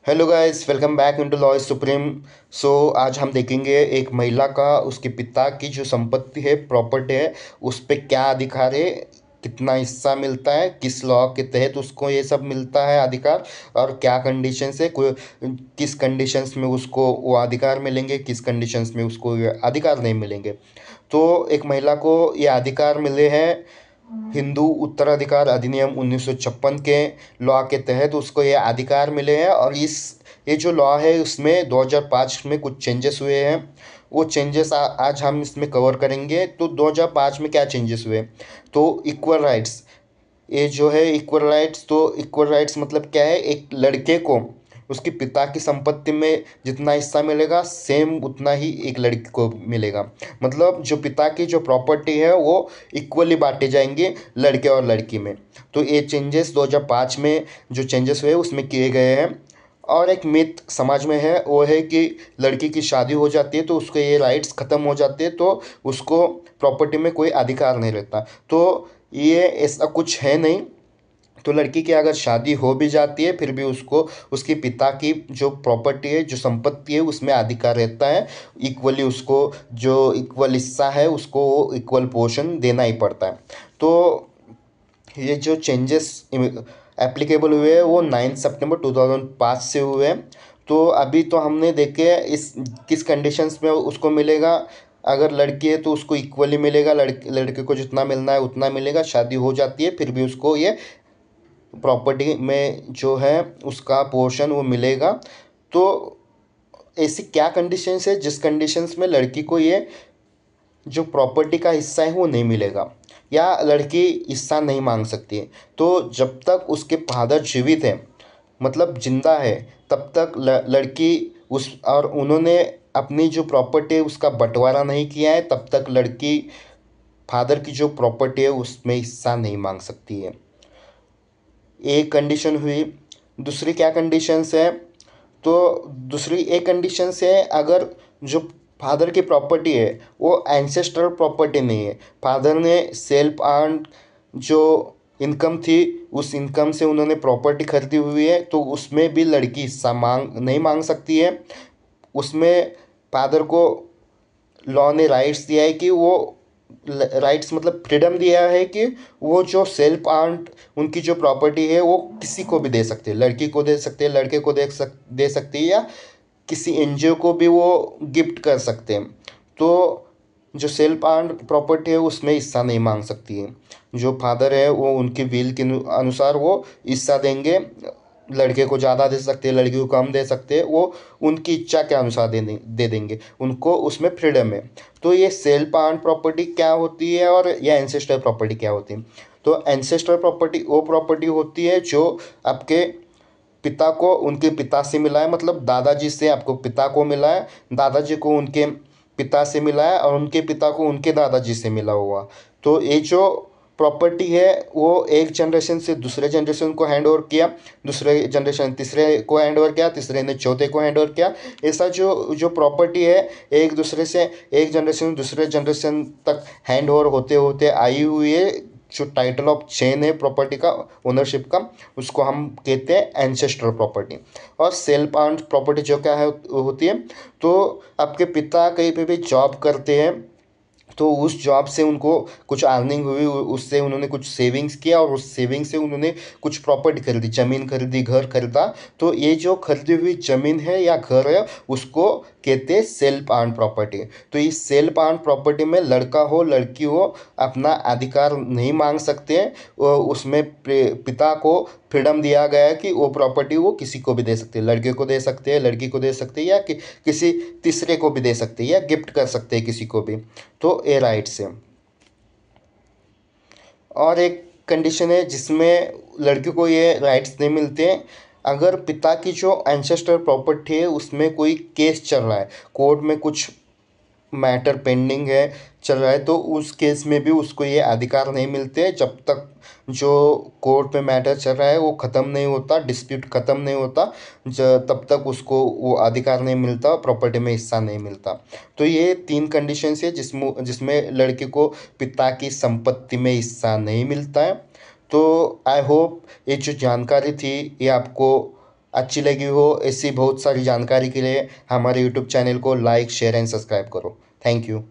Hello guys, welcome back into Law Supreme. So आज हम देखेंगे एक महिला का उसके पिता की जो संपत्ति है, प्रॉपर्टी है, उस पे क्या अधिकार है, कितना हिस्सा मिलता है, किस लॉ के तहत उसको ये सब मिलता है अधिकार, और क्या कंडीशंस है, कोई किस कंडीशंस में उसको वो अधिकार मिलेंगे, किस कंडीशंस में उसको ये अधिकार नहीं मिलेंगे। तो एक महिला को ये अधिकार मिले हैं हिंदू उत्तराधिकार अधिनियम 1956 के लॉ के तहत उसको ये अधिकार मिले हैं। और ये जो लॉ है उसमें 2005 में कुछ चेंजेस हुए हैं। वो चेंजेस आज हम इसमें कवर करेंगे। तो 2005 में क्या चेंजेस हुए? तो इक्वल राइट्स, ये जो है इक्वल राइट्स, तो इक्वल राइट्स मतलब क्या है, एक लड़के को उसके पिता की संपत्ति में जितना हिस्सा मिलेगा सेम उतना ही एक लड़की को मिलेगा। मतलब जो पिता की जो प्रॉपर्टी है वो इक्वली बांटे जाएंगे लड़के और लड़की में। तो ये चेंजेस 2005 में जो चेंजेस हुए उसमें किए गए हैं। और एक मिथ समाज में है, वो है कि लड़की की शादी हो जाती है तो उसके ये राइट्स ख़त्म हो जाते हैं, तो उसको प्रॉपर्टी में कोई अधिकार नहीं रहता। तो ये ऐसा कुछ है नहीं। तो लड़की की अगर शादी हो भी जाती है फिर भी उसको उसके पिता की जो प्रॉपर्टी है, जो संपत्ति है, उसमें अधिकार रहता है। इक्वली उसको जो इक्वल हिस्सा है उसको इक्वल पोर्शन देना ही पड़ता है। तो ये जो चेंजेस एप्लीकेबल हुए हैं वो 9 सितंबर 2005 से हुए हैं। तो अभी तो हमने देखे इस किस कंडीशंस में उसको मिलेगा। अगर लड़की है तो उसको इक्वली मिलेगा, लड़के को जितना मिलना है उतना मिलेगा। शादी हो जाती है फिर भी उसको ये प्रॉपर्टी में जो है उसका पोर्शन वो मिलेगा। तो ऐसी क्या कंडीशंस है जिस कंडीशंस में लड़की को ये जो प्रॉपर्टी का हिस्सा है वो नहीं मिलेगा, या लड़की हिस्सा नहीं मांग सकती है? तो जब तक उसके फादर जीवित है, मतलब जिंदा है, तब तक लड़की उस और उन्होंने अपनी जो प्रॉपर्टी है उसका बंटवारा नहीं किया है, तब तक लड़की फादर की जो प्रॉपर्टी है उसमें हिस्सा नहीं मांग सकती है। एक कंडीशन हुई। दूसरी क्या कंडीशंस है? तो दूसरी एक कंडीशंस है, अगर जो फादर की प्रॉपर्टी है वो एंसेस्ट्रल प्रॉपर्टी नहीं है, फादर ने सेल्फ अर्न जो इनकम थी उस इनकम से उन्होंने प्रॉपर्टी खरीदी हुई है, तो उसमें भी लड़की हिस्सा नहीं मांग सकती है। उसमें फादर को लॉ ने राइट्स दिया है कि वो राइट्स मतलब फ्रीडम दिया है कि वो जो सेल्फ अर्न्ड उनकी जो प्रॉपर्टी है वो किसी को भी दे सकते हैं, लड़की को दे सकते हैं, लड़के को दे सकती है, या किसी एनजीओ को भी वो गिफ्ट कर सकते हैं। तो जो सेल्फ अर्न्ड प्रॉपर्टी है उसमें हिस्सा नहीं मांग सकती है। जो फादर है वो उनकी विल के अनुसार वो हिस्सा देंगे। लड़के को ज़्यादा दे सकते हैं, लड़की को कम दे सकते हैं, वो उनकी इच्छा के अनुसार दे देंगे, उनको उसमें फ्रीडम है। तो ये सेल्फ अर्न्ड प्रॉपर्टी क्या होती है और या एंसेस्टर प्रॉपर्टी क्या होती है? तो एंसेस्टर प्रॉपर्टी वो प्रॉपर्टी होती है जो आपके पिता को उनके पिता से मिला है, मतलब दादाजी से आपको पिता को मिला है, दादाजी को उनके पिता से मिला है, और उनके पिता को उनके दादाजी से मिला हुआ। तो ये जो प्रॉपर्टी है वो एक जनरेशन से दूसरे जनरेशन को हैंड ओवर किया, दूसरे जनरेशन तीसरे को हैंड ओवर किया, तीसरे ने चौथे को हैंड ओवर किया। ऐसा जो जो प्रॉपर्टी है एक दूसरे से एक जनरेशन दूसरे जनरेशन तक हैंड ओवर होते होते आई हुई है। जो टाइटल ऑफ चेन है प्रॉपर्टी का, ओनरशिप का, उसको हम कहते हैं एंसेस्ट्रल प्रॉपर्टी। और सेल्फ अर्न्ड प्रॉपर्टी जो क्या है होती है, तो आपके पिता कहीं पे भी जॉब करते हैं तो उस जॉब से उनको कुछ अर्निंग हुई, उससे उन्होंने कुछ सेविंग्स किया और उस सेविंग से उन्होंने कुछ प्रॉपर्टी खरीदी, ज़मीन खरीदी, घर खरीदा। तो ये जो खरीदी हुई ज़मीन है या घर है उसको कहते हैं सेल्फ अर्न प्रॉपर्टी। तो इस सेल्फ अर्न प्रॉपर्टी में लड़का हो लड़की हो अपना अधिकार नहीं मांग सकते हैं। उसमें पिता को फ्रीडम दिया गया है कि वो प्रॉपर्टी वो किसी को भी दे सकते हैं, लड़के को दे सकते हैं, लड़की को दे सकते हैं, या किसी तीसरे को भी दे सकते हैं, या गिफ्ट कर सकते हैं किसी को भी। तो ये राइट्स है। और एक कंडीशन है जिसमें लड़की को ये राइट्स नहीं मिलते हैं। अगर पिता की जो एंसेस्टर प्रॉपर्टी है उसमें कोई केस चल रहा है, कोर्ट में कुछ मैटर पेंडिंग है, चल रहा है, तो उस केस में भी उसको ये अधिकार नहीं मिलते जब तक जो कोर्ट में मैटर चल रहा है वो ख़त्म नहीं होता, डिस्प्यूट ख़त्म नहीं होता, तब तक उसको वो अधिकार नहीं मिलता, प्रॉपर्टी में हिस्सा नहीं मिलता। तो ये तीन कंडीशंस है जिसमें जिसमें लड़के को पिता की संपत्ति में हिस्सा नहीं मिलता है। तो आई होप ये जो जानकारी थी ये आपको अच्छी लगी हो, ऐसी बहुत सारी जानकारी के लिए हमारे यूट्यूब चैनल को लाइक शेयर एंड सब्सक्राइब करो। Thank you.